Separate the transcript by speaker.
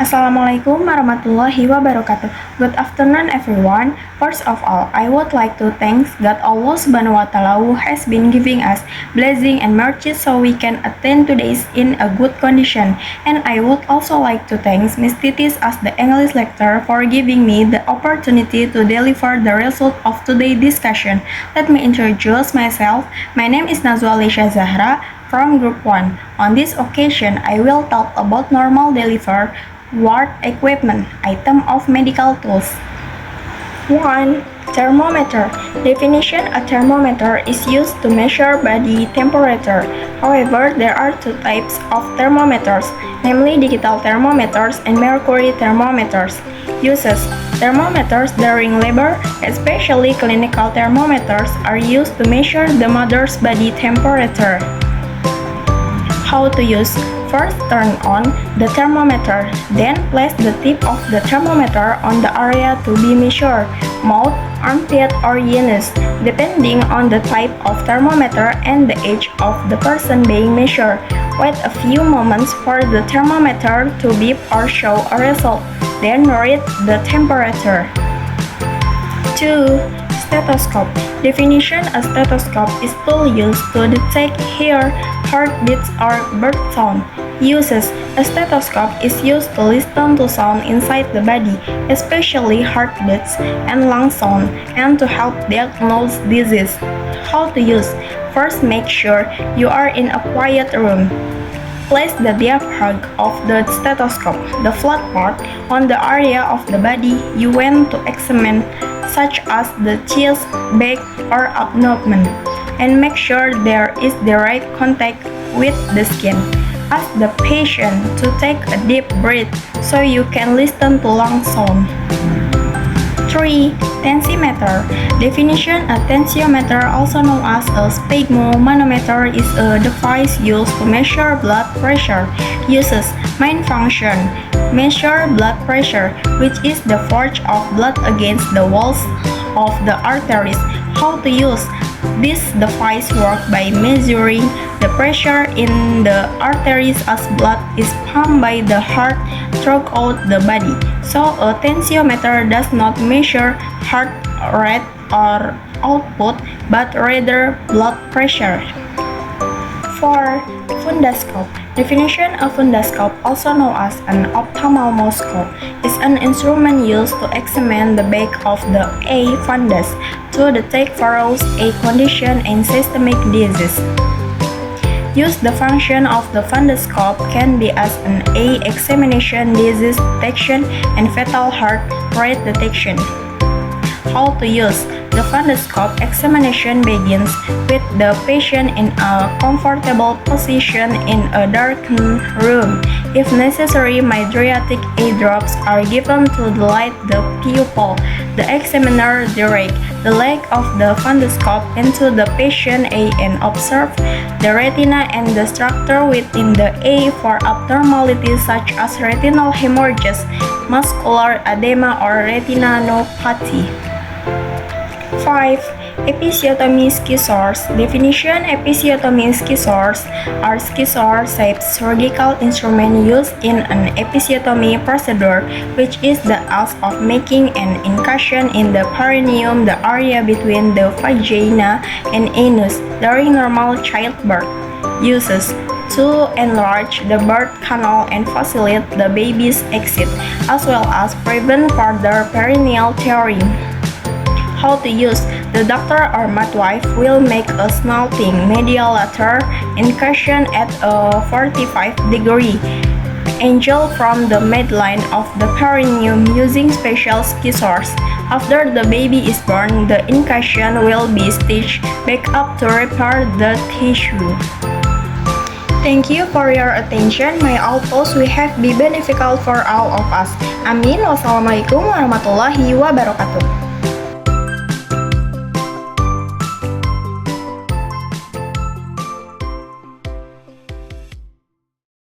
Speaker 1: Assalamualaikum warahmatullahi wabarakatuh. Good afternoon everyone. First of all, I would like to thank God Allah Subhanahu wa Ta'ala who has been giving us blessing and mercy so we can attend today's in a good condition. And I would also like to thank Miss Titis as the English lecturer for giving me the opportunity to deliver the result of today's discussion. Let me introduce myself. My name is Nazwa Alicia Zahra from Group 1. On this occasion, I will talk about normal deliver ward equipment, item of medical tools. 1. Thermometer. Definition: a thermometer is used to measure body temperature. However, there are two types of thermometers, namely digital thermometers and mercury thermometers. Uses: thermometers during labor, especially clinical thermometers, are used to measure the mother's body temperature. How to use: first, turn on the thermometer, then place the tip of the thermometer on the area to be measured, mouth, armpit, or anus, depending on the type of thermometer and the age of the person being measured. Wait a few moments for the thermometer to beep or show a result, then read the temperature. 2. Stethoscope. Definition: a stethoscope is tool used to detect, hear, heartbeats, or bird sound. Uses: a stethoscope is used to listen to sound inside the body, especially heartbeats and lung sound, and to help diagnose disease. How to use: first, make sure you are in a quiet room. Place the diaphragm of the stethoscope, the flat part, on the area of the body you want to examine, such as the chest, back, or abdomen, and make sure there is the right contact with the skin. Ask the patient to take a deep breath so you can listen to lung sound. 3. Tensiometer. Definition: a tensiometer, also known as a sphygmomanometer, is a device used to measure blood pressure. Uses: main function: measure blood pressure, which is the force of blood against the walls of the arteries. How to use: this device works by measuring the pressure in the arteries as blood is pumped by the heart throughout the body. So a tensiometer does not measure heart rate or output, but rather blood pressure. 4. Fundoscope. Definition: a fundoscope, also known as an ophthalmoscope, is an instrument used to examine the back of the eye fundus to detect furrows, eye condition, and systemic disease. Use: the function of the fundoscope can be as an eye examination, disease detection, and fetal heart rate detection. How to use: the fundoscope examination begins with the patient in a comfortable position in a darkened room. If necessary, mydriatic eye drops are given to dilate the pupil. The examiner directs the leg of the fundoscope into the patient's eye and observes the retina and the structure within the eye for abnormalities such as retinal hemorrhages, macular edema, or retinopathy. 5. Episiotomy scissors. Definition: episiotomy scissors are scissor-shaped surgical instruments used in an episiotomy procedure, which is the act of making an incision in the perineum, the area between the vagina and anus, during normal childbirth. Uses: to enlarge the birth canal and facilitate the baby's exit, as well as prevent further perineal tearing. How to use: the doctor or midwife will make a snouting medial lateral incision at a 45-degree angle from the midline of the perineum using special scissors. After the baby is born, the incision will be stitched back up to repair the tissue. Thank you for your attention. May all posts we have be beneficial for all of us. Amin. Wassalamualaikum warahmatullahi wabarakatuh.